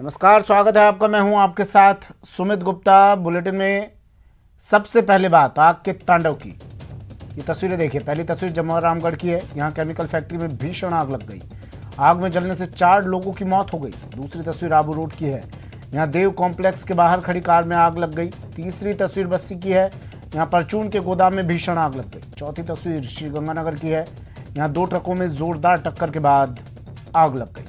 नमस्कार, स्वागत है आपका। मैं हूं आपके साथ सुमित गुप्ता। बुलेटिन में सबसे पहले बात आग के तांडव की। ये तस्वीरें देखिए। पहली तस्वीर जमुआ रामगढ़ की है। यहां केमिकल फैक्ट्री में भीषण आग लग गई। आग में जलने से 4 लोगों की मौत हो गई। दूसरी तस्वीर आबू रोड की है। यहां देव कॉम्प्लेक्स के बाहर खड़ी कार में आग लग गई। तीसरी तस्वीर बस्सी की है। यहाँ परचून के गोदाम में भीषण आग लग गई। चौथी तस्वीर श्रीगंगानगर की है। यहाँ 2 ट्रकों में जोरदार टक्कर के बाद आग लग गई।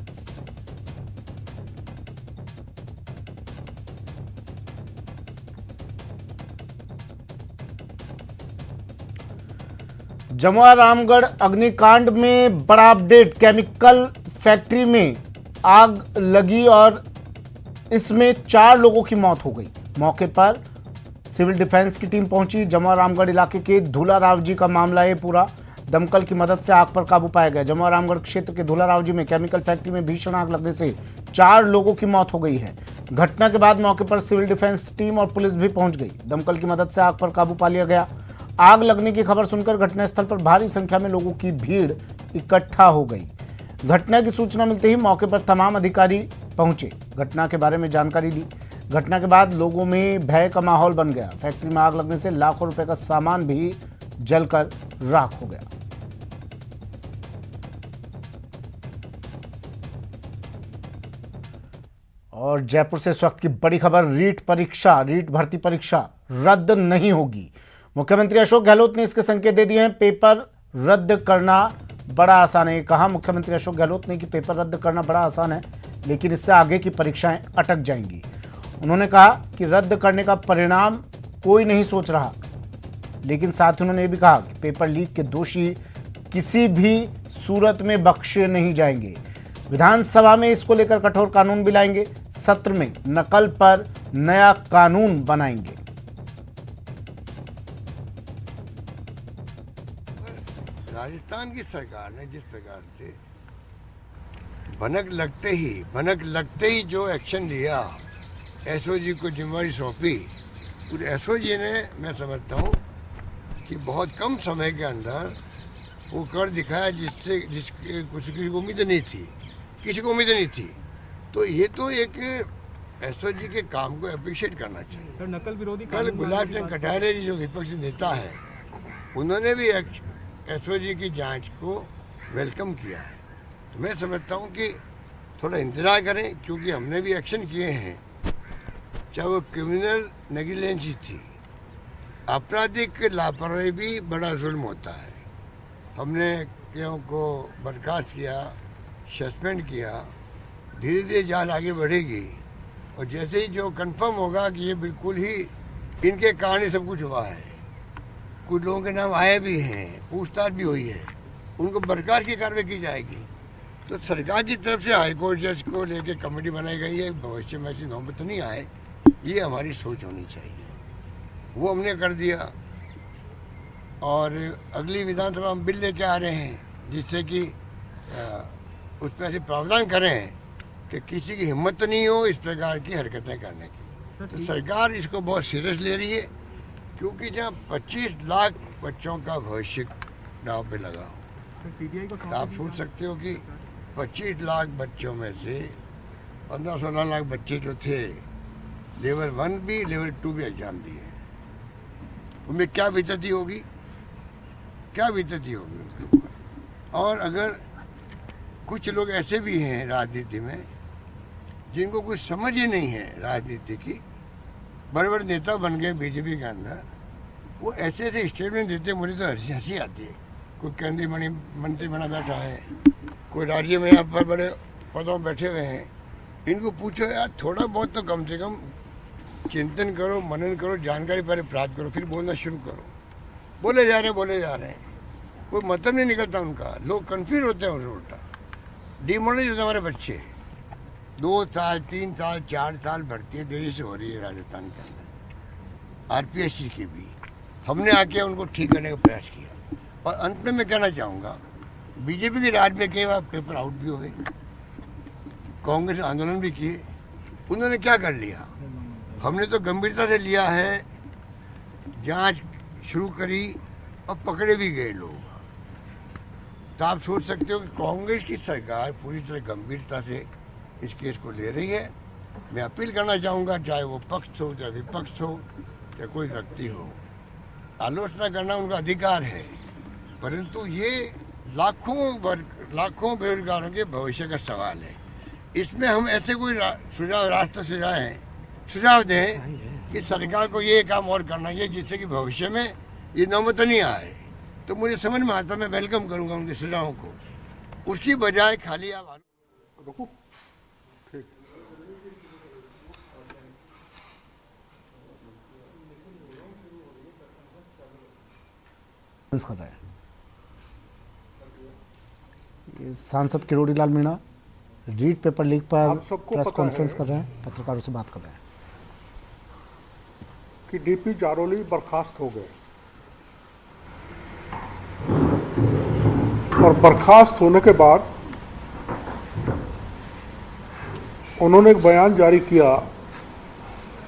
जमुआ रामगढ़ अग्निकांड में बड़ा अपडेट। केमिकल फैक्ट्री में आग लगी और इसमें 4 लोगों की मौत हो गई। मौके पर सिविल डिफेंस की टीम पहुंची। जमुआ रामगढ़ इलाके के धूला राव जी का मामला है पूरा। दमकल की मदद से आग पर काबू पाया गया। जमुआ रामगढ़ क्षेत्र के धूला राव जी में केमिकल फैक्ट्री में भीषण आग लगने से 4 लोगों की मौत हो गई है। घटना के बाद मौके पर सिविल डिफेंस टीम और पुलिस भी पहुंच गई। दमकल की मदद से आग पर काबू पा लिया गया। आग लगने की खबर सुनकर घटनास्थल पर भारी संख्या में लोगों की भीड़ इकट्ठा हो गई। घटना की सूचना मिलते ही मौके पर तमाम अधिकारी पहुंचे, घटना के बारे में जानकारी ली। घटना के बाद लोगों में भय का माहौल बन गया। फैक्ट्री में आग लगने से लाखों रुपए का सामान भी जलकर राख हो गया। और जयपुर से इस वक्त की बड़ी खबर। रीट भर्ती परीक्षा रद्द नहीं होगी। मुख्यमंत्री अशोक गहलोत ने इसके संकेत दे दिए हैं। पेपर रद्द करना बड़ा आसान है। कहा मुख्यमंत्री अशोक गहलोत ने कि पेपर रद्द करना बड़ा आसान है, लेकिन इससे आगे की परीक्षाएं अटक जाएंगी। उन्होंने कहा कि रद्द करने का परिणाम कोई नहीं सोच रहा, लेकिन साथ ही उन्होंने ये भी कहा कि पेपर लीक के दोषी किसी भी सूरत में बख्शे नहीं जाएंगे। विधानसभा में इसको लेकर कठोर कानून भी लाएंगे। सत्र में नकल पर नया कानून बनाएंगे। राजस्थान की सरकार ने जिस प्रकार से भनक लगते ही जो एक्शन लिया, एसओजी को जिम्मेवारी सौंपी, उस एसओजी ने, मैं समझता हूँ कि बहुत कम समय के अंदर वो कर दिखाया जिससे किसी को उम्मीद नहीं थी। तो ये तो एक एसओजी के काम को अप्रिशिएट करना चाहिए। सर, नकल विरोधी कल गुलाब चंद कटारे जी जो विपक्षी नेता है, उन्होंने भी एसओजी की जांच को वेलकम किया है। तो मैं समझता हूं कि थोड़ा इंतजार करें, क्योंकि हमने भी एक्शन किए हैं। चाहे वो क्रिमिनल नेग्लिजेंसी थी, आपराधिक लापरवाही भी बड़ा जुल्म होता है। हमने केओ को बर्खास्त किया, सस्पेंड किया। धीरे धीरे जांच आगे बढ़ेगी और जैसे ही जो कंफर्म होगा कि ये बिल्कुल ही इनके कारण ही सब कुछ हुआ है, कुछ लोगों के नाम आए भी हैं, पूछताछ भी हुई है, उनको बरकरार की कार्रवाई की जाएगी। तो सरकार की तरफ से हाईकोर्ट जज को लेके कमेटी बनाई गई है। भविष्य में ऐसी नौबत नहीं आए, ये हमारी सोच होनी चाहिए। वो हमने कर दिया। और अगली विधानसभा में बिल लेके आ रहे हैं, जिससे कि उसमें ऐसे प्रावधान करें कि किसी की हिम्मत नहीं हो इस प्रकार की हरकतें करने की। तो सरकार इसको बहुत सीरियस ले रही है, क्योंकि जहाँ 25 लाख बच्चों का भविष्य दांव पे लगा हो, तो आप सोच सकते हो कि 25 लाख बच्चों में से 15-16 लाख बच्चे जो थे, लेवल 1 भी लेवल 2 भी एग्जाम दिए, उनमें क्या बीतती होगी उनके ऊपर। और अगर कुछ लोग ऐसे भी हैं राजनीति में जिनको कुछ समझ ही नहीं है राजनीति की, बड़े बड़े नेता बन गए बीजेपी के अंदर, वो ऐसे स्टेटमेंट देते, मुझे तो हंसी आती है। कोई केंद्रीय मंत्री बना बैठा है, कोई राज्य में यहाँ पर बड़े पदों में बैठे हुए हैं। इनको पूछो यार, थोड़ा बहुत तो कम से कम चिंतन करो, मनन करो, जानकारी पहले प्राप्त करो, फिर बोलना शुरू करो। बोले जा रहे हैं, कोई मतलब नहीं निकलता उनका। लोग कन्फ्यूज होते हैं, उनसे उल्टा डिमोरलाइज होते हमारे बच्चे। 2 साल 3 साल 4 साल भर्ती देरी से हो रही है राजस्थान के अंदर। आरपीएससी की भी हमने आके उनको ठीक करने का प्रयास किया। और अंत में मैं कहना चाहूँगा, बीजेपी के राज में कई बार पेपर आउट भी हो गए, कांग्रेस आंदोलन भी किए, उन्होंने क्या कर लिया? हमने तो गंभीरता से लिया है, जांच शुरू करी और पकड़े भी गए लोग। तो आप सोच सकते हो कि कांग्रेस की सरकार पूरी तरह गंभीरता से इस केस को ले रही है मैं अपील करना चाहूँगा, चाहे वो पक्ष हो चाहे विपक्ष हो चाहे कोई व्यक्ति हो, आलोचना करना उनका अधिकार है, परंतु ये लाखों बेरोजगारों के भविष्य का सवाल है। इसमें हम ऐसे कोई रास्ता सुझाव दें कि सरकार को ये काम और करना चाहिए जिससे कि भविष्य में ये नौबत नहीं आए, तो मुझे समझ में आता, मैं वेलकम करूंगा उनके सुझावों को। उसकी बजाय खाली आप रुको, ठीक। कर रहे हैं ये सांसद Kirori Lal Meena read paper leak पर आप सबको प्रेस पता कॉन्फ्रेंस है कर रहे हैं, पत्रकारों से बात कर रहे हैं कि डीपी जारोली बर्खास्त हो गए और बर्खास्त होने के बाद उन्होंने एक बयान जारी किया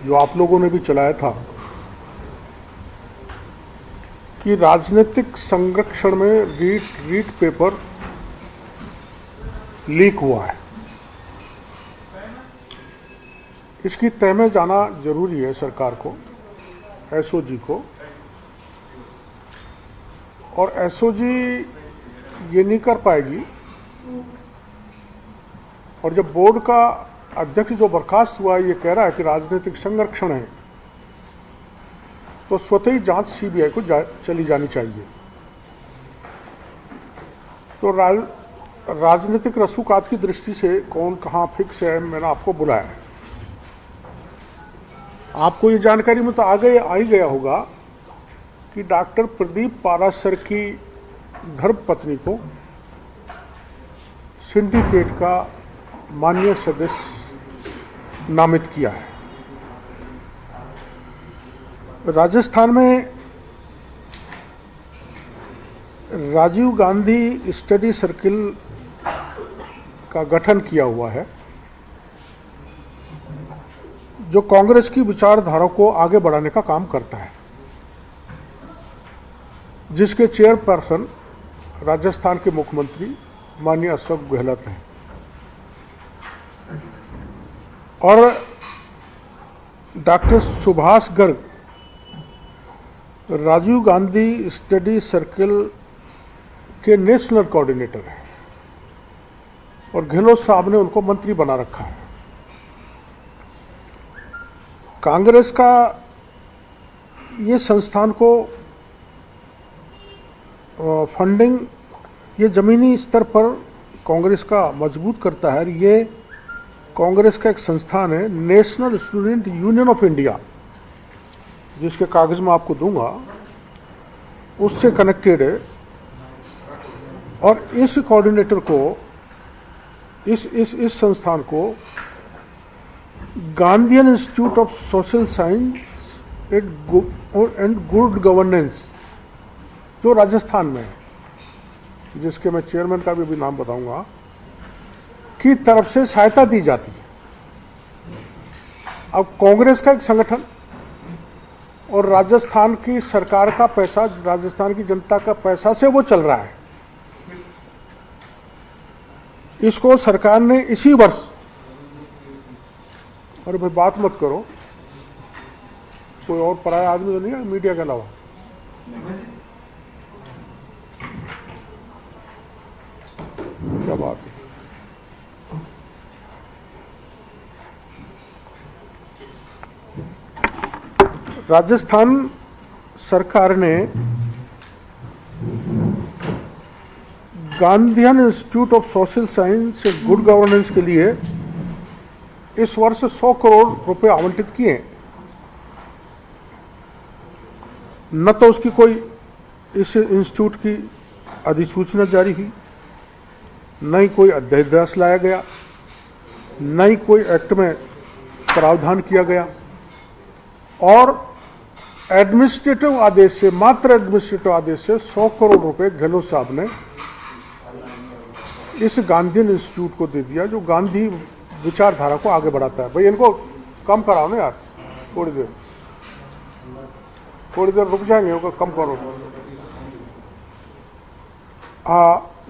जो आप लोगों ने भी चलाया था कि राजनीतिक संरक्षण में रीड पेपर लीक हुआ है। इसकी तह में जाना जरूरी है सरकार को, एसओजी को, और एसओजी ये नहीं कर पाएगी। और जब बोर्ड का अध्यक्ष जो बर्खास्त हुआ है ये कह रहा है कि राजनीतिक संरक्षण है, तो स्वतः ही जांच सीबीआई को चली जानी चाहिए। तो राजनीतिक रसूखात की दृष्टि से कौन कहाँ फिक्स है, मैंने आपको बुलाया है। आपको ये जानकारी में तो आ ही गया होगा कि डॉक्टर प्रदीप पाराशर की धर्मपत्नी को सिंडिकेट का माननीय सदस्य नामित किया है। राजस्थान में राजीव गांधी स्टडी सर्किल का गठन किया हुआ है जो कांग्रेस की विचारधारा को आगे बढ़ाने का काम करता है, जिसके चेयरपर्सन राजस्थान के मुख्यमंत्री माननीय अशोक गहलोत हैं। और doctor Subhash Garg Rajiv Gandhi study circle के नेशनल कोऑर्डिनेटर हैं और गहलोत साहब ने उनको मंत्री बना रखा है। कांग्रेस का ये संस्थान को फंडिंग ये जमीनी स्तर पर कांग्रेस का मजबूत करता है। ये कांग्रेस का एक संस्थान है, national student union of India, जिसके कागज में आपको दूंगा, उससे कनेक्टेड है। और इस कोऑर्डिनेटर को, इस संस्थान को Gandhian institute of social science and good governance, जो राजस्थान में है, जिसके मैं चेयरमैन का भी नाम बताऊंगा, की तरफ से सहायता दी जाती है। अब कांग्रेस का एक संगठन और राजस्थान की सरकार का पैसा, राजस्थान की जनता का पैसा से वो चल रहा है। इसको सरकार ने इसी वर्ष, अरे भाई बात मत करो, कोई और पराया आदमी तो नहीं है मीडिया के अलावा? क्या बात है। राजस्थान सरकार ने Gandhian institute of social science and good governance के लिए इस वर्ष 100 करोड़ रुपए आवंटित किए। न तो उसकी कोई इस इंस्टीट्यूट की अधिसूचना जारी हुई, न ही कोई अध्यादेश लाया गया, न ही कोई एक्ट में प्रावधान किया गया। और एडमिनिस्ट्रेटिव आदेश से, मात्र एडमिनिस्ट्रेटिव आदेश से 100 करोड़ रुपए गहलोत साहब ने इस गांधीयन इंस्टीट्यूट को दे दिया, जो गांधी विचारधारा को आगे बढ़ाता है। भाई इनको कम कराओ ना यार, थोड़ी देर रुक जाएंगे, उनको कम करो।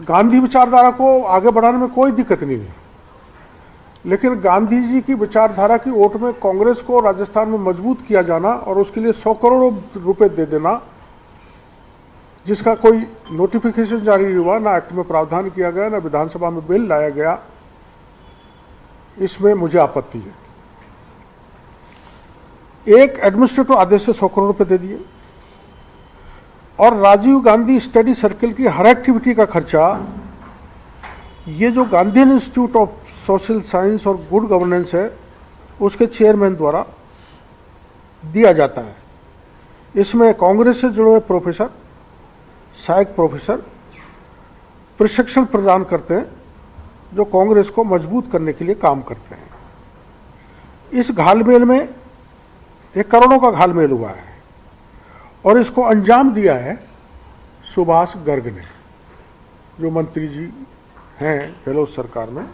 गांधी विचारधारा को आगे बढ़ाने में कोई दिक्कत नहीं है, लेकिन गांधी जी की विचारधारा की ओट में कांग्रेस को राजस्थान में मजबूत किया जाना और उसके लिए 100 करोड़ रुपए दे देना, जिसका कोई नोटिफिकेशन जारी नहीं हुआ, ना एक्ट में प्रावधान किया गया, ना विधानसभा में बिल लाया गया, इसमें मुझे आपत्ति है। एक एडमिनिस्ट्रेटिव आदेश से 100 करोड़ रुपए दे दिए और राजीव गांधी स्टडी सर्किल की हर एक्टिविटी का खर्चा ये जो Gandhian institute of social science और गुड गवर्नेंस है उसके चेयरमैन द्वारा दिया जाता है। इसमें कांग्रेस से जुड़े हुए प्रोफेसर, सहायक प्रोफेसर प्रशिक्षण प्रदान करते हैं जो कांग्रेस को मजबूत करने के लिए काम करते हैं। इस घालमेल में एक करोड़ों का घालमेल हुआ है और इसको अंजाम दिया है सुभाष गर्ग ने, जो मंत्री जी हैं गहलोत सरकार में।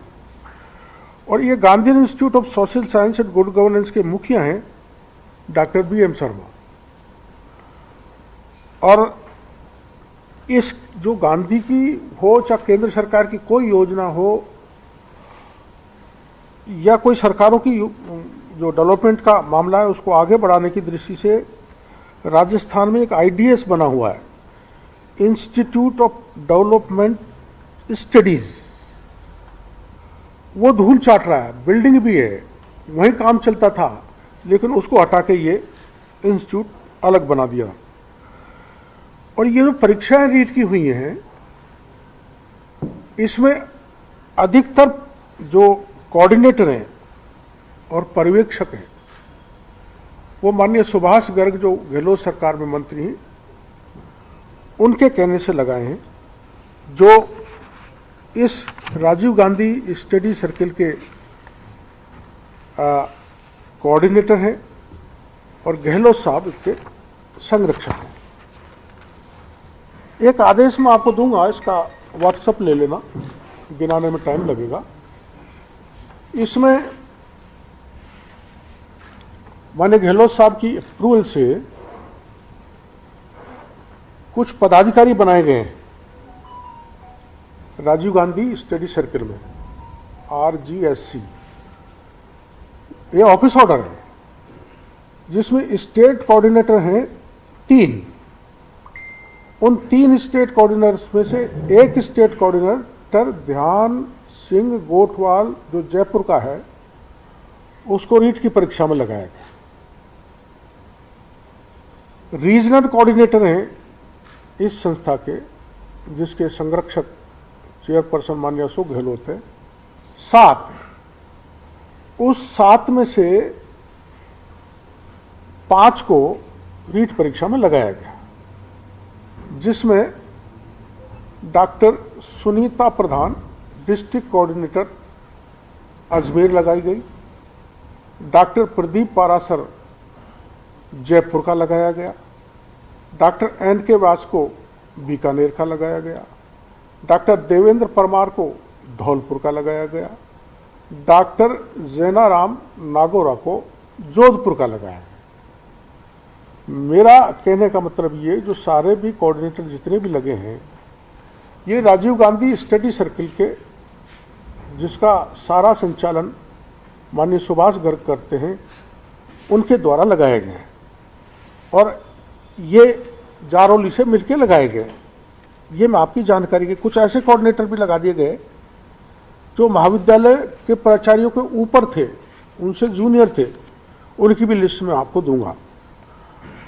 और ये Gandhian institute of social science and good governance के मुखिया हैं डॉक्टर BM शर्मा। और इस जो गांधी की हो चाहे केंद्र सरकार की कोई योजना हो या कोई सरकारों की जो डेवलपमेंट का मामला है उसको आगे बढ़ाने की दृष्टि से राजस्थान में एक IDS बना हुआ है, इंस्टीट्यूट ऑफ डेवलपमेंट स्टडीज। वो धूल चाट रहा है, बिल्डिंग भी है, वहीं काम चलता था, लेकिन उसको हटा के ये इंस्टीट्यूट अलग बना दिया। और ये जो परीक्षाएं रीट की हुई हैं इसमें अधिकतर जो कोऑर्डिनेटर हैं और पर्यवेक्षक हैं वो माननीय सुभाष गर्ग जो गहलोत सरकार में मंत्री हैं उनके कहने से लगाए हैं, जो इस राजीव गांधी स्टडी सर्किल के कोऑर्डिनेटर हैं और गहलोत साहब इसके संरक्षक हैं। एक आदेश मैं आपको दूंगा, इसका व्हाट्सएप ले लेना, गिनाने में टाइम लगेगा। इसमें माननीय गहलोत साहब की अप्रूवल से कुछ पदाधिकारी बनाए गए हैं राजीव गांधी स्टडी सर्किल में, RGSC। ये ऑफिस ऑर्डर है जिसमें स्टेट कोऑर्डिनेटर हैं 3। उन 3 स्टेट कोऑर्डिनेटर्स में से एक स्टेट कोऑर्डिनेटर ध्यान सिंह गोठवाल जो जयपुर का है उसको रीट की परीक्षा में लगाया गया। रीजनल कोऑर्डिनेटर हैं इस संस्था के, जिसके संरक्षक चेयरपर्सन माननीय अशोक गहलोत है, 7। उस 7 में से 5 को रीट परीक्षा में लगाया गया, जिसमें डॉक्टर सुनीता प्रधान डिस्ट्रिक्ट कोऑर्डिनेटर अजमेर लगाई गई, डॉक्टर प्रदीप पारासर जयपुर का लगाया गया, डॉक्टर NK व्यास को बीकानेर का लगाया गया, डॉक्टर देवेंद्र परमार को धौलपुर का लगाया गया, डॉक्टर जैनाराम नागोरा को जोधपुर का लगाया गया। मेरा कहने का मतलब ये, जो सारे भी कोऑर्डिनेटर जितने भी लगे हैं ये राजीव गांधी स्टडी सर्किल के, जिसका सारा संचालन माननीय सुभाष गर्ग करते हैं, उनके द्वारा लगाए गए हैं और ये जारौली से मिलकर लगाए गए। ये मैं आपकी जानकारी के कुछ ऐसे कोऑर्डिनेटर भी लगा दिए गए जो महाविद्यालय के प्राचार्यों के ऊपर थे, उनसे जूनियर थे, उनकी भी लिस्ट में आपको दूंगा।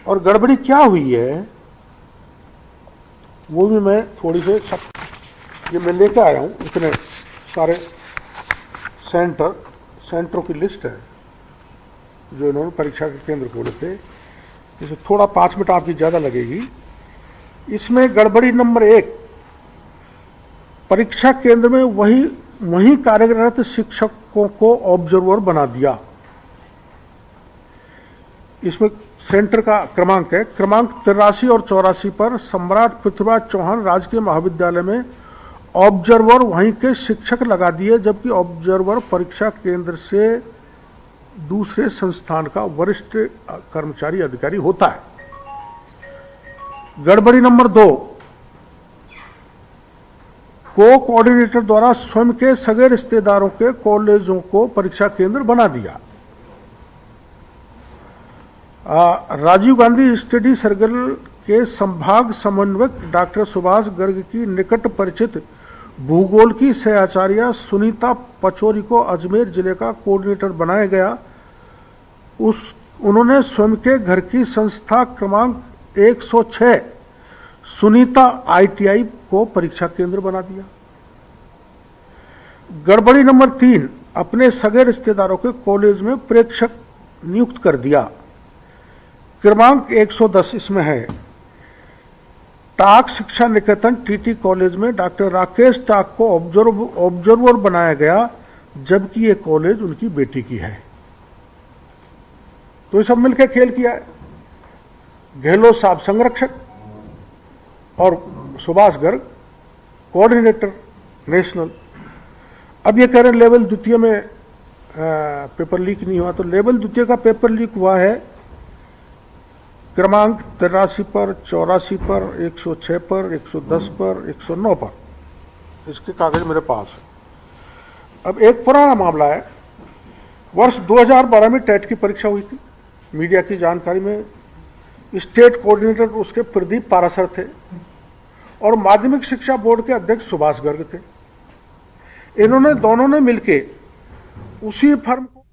और गड़बड़ी क्या हुई है वो भी मैं थोड़ी से ये मैं लेकर आया हूँ, इतने सारे सेंटरों की लिस्ट है जो इन्होंने परीक्षा के केंद्र खोले थे। इसे थोड़ा 5 मिनट आपकी ज़्यादा लगेगी। इसमें गड़बड़ी नंबर 1, परीक्षा केंद्र में वही कार्यरत शिक्षकों को ऑब्जर्वर बना दिया। इसमें सेंटर का क्रमांक है, क्रमांक 83 और 84 पर सम्राट पृथ्वीराज चौहान राजकीय महाविद्यालय में ऑब्जर्वर वहीं के शिक्षक लगा दिए, जबकि ऑब्जर्वर परीक्षा केंद्र से दूसरे संस्थान का वरिष्ठ कर्मचारी अधिकारी होता है। गड़बड़ी नंबर 2, कोऑर्डिनेटर द्वारा स्वयं के सगे रिश्तेदारों के कॉलेजों को परीक्षा केंद्र बना दिया। राजीव गांधी स्टडी सर्कल के संभाग समन्वयक डॉक्टर सुभाष गर्ग की निकट परिचित भूगोल की सहआचार्य सुनीता पचौरी को अजमेर जिले का कोऑर्डिनेटर बनाया गया। उन्होंने स्वयं के घर की संस्था क्रमांक 106 सुनीता ITI को परीक्षा केंद्र बना दिया। गड़बड़ी नंबर 3, अपने सगे रिश्तेदारों के कॉलेज में प्रेक्षक नियुक्त कर दिया। क्रमांक 110 इसमें है, टाक शिक्षा निकेतन TT कॉलेज में डॉक्टर राकेश टाक को ऑब्जर्वर बनाया गया, जबकि ये कॉलेज उनकी बेटी की है। तो ये सब मिलकर खेल किया है। गहलोत साहब संरक्षक और सुभाष गर्ग कोऑर्डिनेटर नेशनल। अब ये कह रहे हैं लेवल द्वितीय में पेपर लीक नहीं हुआ, तो लेवल द्वितीय का पेपर लीक हुआ है क्रमांक 83 पर, 84 पर, 106 पर, 110 पर, 109 पर। इसके कागज मेरे पास है। अब एक पुराना मामला है, वर्ष 2012 में टेट की परीक्षा हुई थी। मीडिया की जानकारी में स्टेट कोऑर्डिनेटर उसके प्रदीप पारासर थे और माध्यमिक शिक्षा बोर्ड के अध्यक्ष सुभाष गर्ग थे। इन्होंने दोनों ने मिलके उसी फर्म को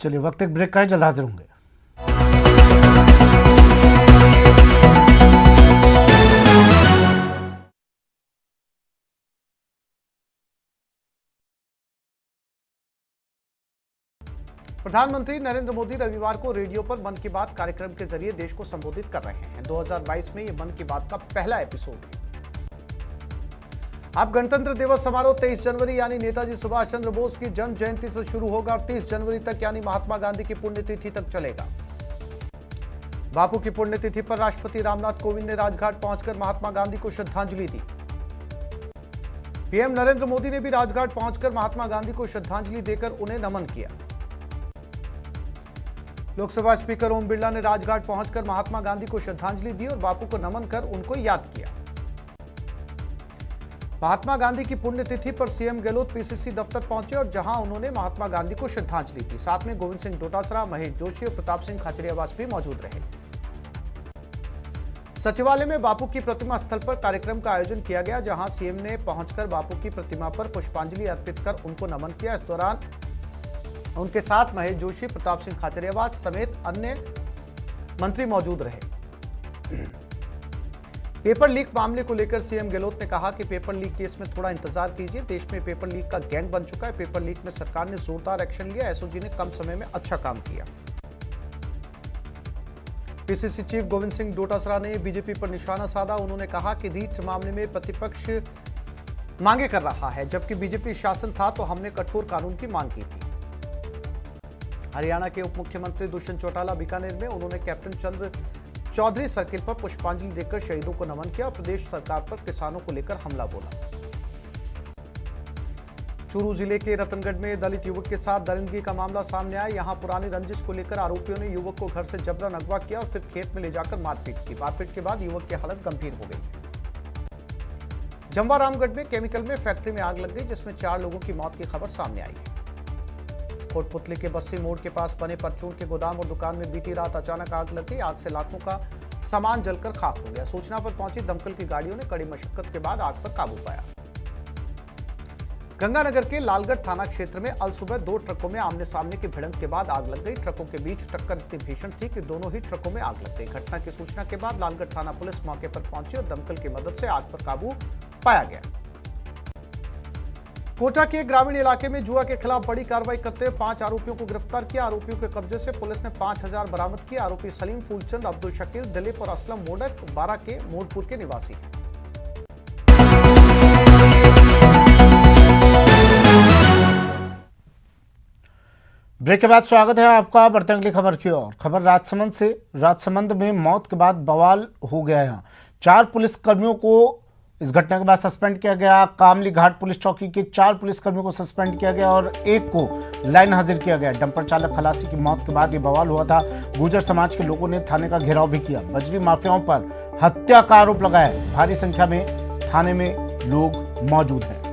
चलिए वक्त एक ब्रेक का है, जल्द हाजिर होंगे। प्रधानमंत्री नरेंद्र मोदी रविवार को रेडियो पर मन की बात कार्यक्रम के जरिए देश को संबोधित कर रहे हैं। 2022 में ये मन की बात का पहला एपिसोड है। अब गणतंत्र दिवस समारोह 23 जनवरी यानी नेताजी सुभाष चंद्र बोस की जन्म जयंती से शुरू होगा और 30 जनवरी तक यानी महात्मा गांधी की पुण्यतिथि तक चलेगा। बापू की पुण्यतिथि पर राष्ट्रपति रामनाथ कोविंद ने राजघाट पहुंचकर महात्मा गांधी को श्रद्धांजलि दी। पीएम नरेंद्र मोदी ने भी राजघाट पहुंचकर महात्मा गांधी को श्रद्धांजलि देकर उन्हें नमन किया। लोकसभा स्पीकर ओम बिरला ने राजघाट पहुंचकर महात्मा गांधी को श्रद्धांजलि दी और बापू को नमन कर उनको याद किया। महात्मा गांधी की पुण्यतिथि पर सीएम गहलोत पीसीसी दफ्तर पहुंचे और जहां उन्होंने महात्मा गांधी को श्रद्धांजलि दी। साथ में गोविंद सिंह डोटासरा, महेश जोशी और प्रताप सिंह खाचरियावास भी मौजूद रहे। सचिवालय में बापू की प्रतिमा स्थल पर कार्यक्रम का आयोजन किया गया, जहां सीएम ने पहुंचकर बापू की प्रतिमा पर पुष्पांजलि अर्पित कर उनको नमन किया। इस दौरान उनके साथ महेश जोशी, प्रताप सिंह खाचरियावास समेत अन्य मंत्री मौजूद रहे। पेपर लीक मामले को लेकर सीएम गहलोत ने कहा कि पेपर लीक केस में थोड़ा इंतजार कीजिए। देश में पेपर लीक का गैंग बन चुका है। पेपर लीक में सरकार ने जोरदार एक्शन लिया। एसओजी ने कम समय में अच्छा काम किया। पीसीसी चीफ गोविंद सिंह डोटासरा ने बीजेपी पर निशाना साधा। उन्होंने कहा कि रीट मामले में प्रतिपक्ष मांगे कर रहा है, जबकि बीजेपी शासन था तो हमने कठोर कानून की मांग की थी। हरियाणा के उप मुख्यमंत्री दुष्यंत चौटाला बीकानेर में उन्होंने कैप्टन चंद्र चौधरी सर्किल पर पुष्पांजलि देकर शहीदों को नमन किया और प्रदेश सरकार पर किसानों को लेकर हमला बोला। चूरू जिले के रतनगढ़ में दलित युवक के साथ दरिंदगी का मामला सामने आया। यहां पुरानी रंजिश को लेकर आरोपियों ने युवक को घर से जबरन अगवा किया और फिर खेत में ले जाकर मारपीट की। मारपीट के बाद युवक की हालत गंभीर हो गई। जमवा रामगढ़ में केमिकल में फैक्ट्री में आग लग गई, जिसमें 4 लोगों की मौत की खबर सामने आई है। कोटपुतली के बस्सी मोड़ के पास बने परचून के गोदाम और दुकान में बीती रात अचानक आग लग गई। आग से लाखों का सामान जलकर खाक हो गया। सूचना पर पहुंची दमकल की गाड़ियों ने कड़ी मशक्कत के बाद आग पर काबू पाया। गंगानगर के लालगढ़ थाना क्षेत्र में अल सुबह 2 ट्रकों में आमने सामने की भिड़ंत के बाद आग लग गई। ट्रकों के बीच टक्कर इतनी भीषण थी कि दोनों ही ट्रकों में आग लग गई। घटना की सूचना के बाद लालगढ़ थाना पुलिस मौके पर पहुंची और दमकल की मदद से आग पर काबू पाया गया। कोटा के ग्रामीण इलाके में जुआ के खिलाफ बड़ी कार्रवाई करते हुए 5 आरोपियों को गिरफ्तार किया। आरोपियों के कब्जे से पुलिस ने 5000 बरामद किए। आरोपी सलीम फूलचंद, अब्दुल शकील, दिलीप और असलम मोडक 12 के मोडपुर के निवासी हैं। ब्रेक के बाद स्वागत है आपका। बढ़ते अगली खबर की ओर। खबर राजसमंद से। राजसमंद में मौत के बाद बवाल हो गया है। 4 पुलिसकर्मियों को इस घटना के बाद सस्पेंड किया गया कामली घाट पुलिस चौकी के 4 पुलिसकर्मियों को सस्पेंड किया गया और एक को लाइन हाजिर किया गया। डंपर चालक खलासी की मौत के बाद ये बवाल हुआ था। गुर्जर समाज के लोगों ने थाने का घेराव भी किया। बजरी माफियाओं पर हत्या का आरोप लगाया। भारी संख्या में थाने में लोग मौजूद हैं।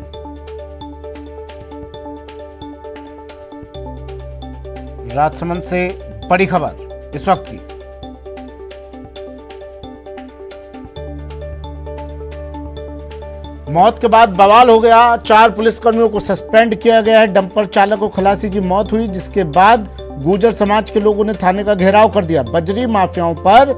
राजसमंद से बड़ी खबर इस वक्त की। मौत के बाद बवाल हो गया। 4 पुलिसकर्मियों को सस्पेंड किया गया है। डंपर चालक को खलासी की मौत हुई, जिसके बाद गुर्जर समाज के लोगों ने थाने का घेराव कर दिया। बजरी माफियाओं पर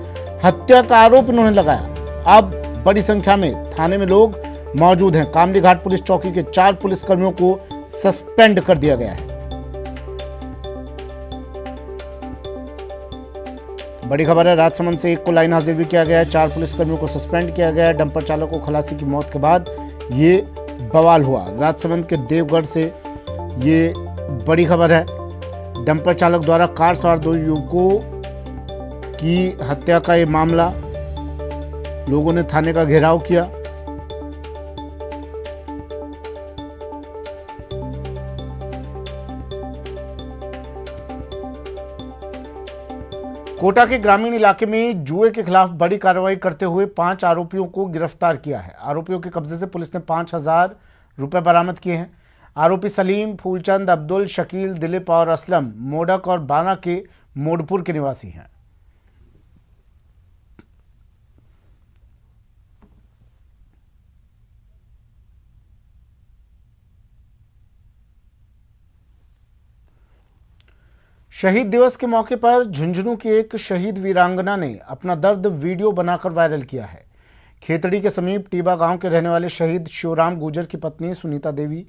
हत्या का आरोप इन्होंने लगाया। अब बड़ी संख्या में थाने में लोग मौजूद हैं। कामली घाट पुलिस चौकी के 4 पुलिसकर्मियों को सस्पेंड कर दिया गया है। बड़ी खबर है, राजसमंद से एक को लाइन हाजिर भी किया गया है। 4 पुलिसकर्मियों को सस्पेंड किया गया है। डंपर चालक को खलासी की मौत के बाद ये बवाल हुआ। राजसमंद के देवगढ़ से ये बड़ी खबर है। डंपर चालक द्वारा कार सवार 2 युवकों की हत्या का ये मामला, लोगों ने थाने का घेराव किया। कोटा के ग्रामीण इलाके में जुए के खिलाफ बड़ी कार्रवाई करते हुए 5 आरोपियों को गिरफ्तार किया है। आरोपियों के कब्जे से पुलिस ने 5,000 रुपए बरामद किए हैं। आरोपी सलीम, फूलचंद, अब्दुल, शकील, दिलीप और असलम मोडक और बाना के मोडपुर के निवासी हैं। शहीद दिवस के मौके पर झुंझुनू की एक शहीद वीरांगना ने अपना दर्द वीडियो बनाकर वायरल किया है। खेतड़ी के समीप टीबा गांव के रहने वाले शहीद शिवराम गुर्जर की पत्नी सुनीता देवी।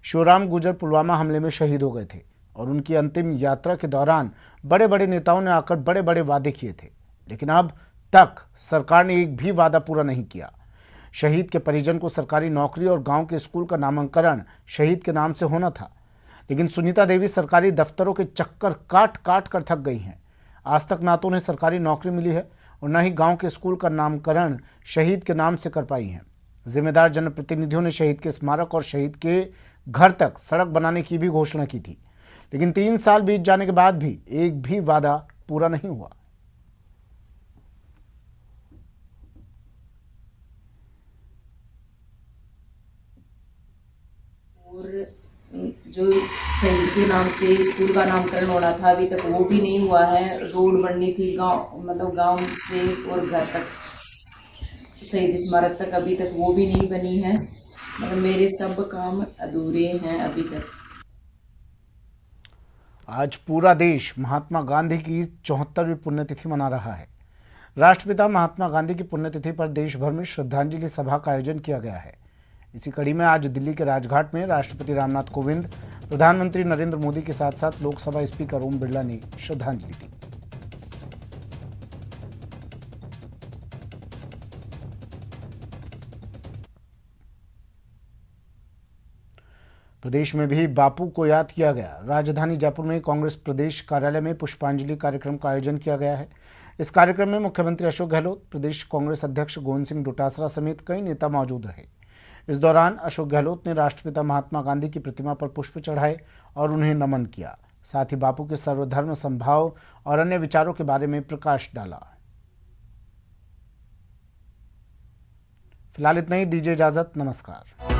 शिवराम गुर्जर पुलवामा हमले में शहीद हो गए थे और उनकी अंतिम यात्रा के दौरान बड़े बड़े नेताओं ने आकर बड़े बड़े वादे किए थे, लेकिन अब तक सरकार ने एक भी वादा पूरा नहीं किया। शहीद के परिजन को सरकारी नौकरी और गाँव के स्कूल का नामांकन शहीद के नाम से होना था, लेकिन सुनीता देवी सरकारी दफ्तरों के चक्कर काट काट कर थक गई हैं। आज तक ना तो उन्हें सरकारी नौकरी मिली है और न ही गांव के स्कूल का नामकरण शहीद के नाम से कर पाई हैं। जिम्मेदार जनप्रतिनिधियों ने शहीद के स्मारक और शहीद के घर तक सड़क बनाने की भी घोषणा की थी, लेकिन 3 साल बीत जाने के बाद भी एक भी वादा पूरा नहीं हुआ। और जो शहीद के नाम से स्कूल का नामकरण होना था, अभी तक वो भी नहीं हुआ है। रोड बननी थी गांव से और घर तक, शहीद स्मारक तक, अभी तक वो भी नहीं बनी है। मतलब मेरे सब काम अधूरे हैं अभी तक। आज पूरा देश महात्मा गांधी की 74वीं पुण्यतिथि मना रहा है। राष्ट्रपिता महात्मा गांधी की पुण्यतिथि पर देश भर में श्रद्धांजलि सभा का आयोजन किया गया है। इसी कड़ी में आज दिल्ली के राजघाट में राष्ट्रपति रामनाथ कोविंद, प्रधानमंत्री नरेंद्र मोदी के साथ साथ लोकसभा स्पीकर ओम बिरला ने श्रद्धांजलि दी। प्रदेश में भी बापू को याद किया गया। राजधानी जयपुर में कांग्रेस प्रदेश कार्यालय में पुष्पांजलि कार्यक्रम का आयोजन किया गया है। इस कार्यक्रम में मुख्यमंत्री अशोक गहलोत, प्रदेश कांग्रेस अध्यक्ष गोविंद सिंह डोटासरा समेत कई नेता मौजूद रहे। इस दौरान अशोक गहलोत ने राष्ट्रपिता महात्मा गांधी की प्रतिमा पर पुष्प चढ़ाए और उन्हें नमन किया। साथ ही बापू के सर्वधर्म समभाव और अन्य विचारों के बारे में प्रकाश डाला। फिलहाल इतना ही, दीजिए इजाजत, नमस्कार।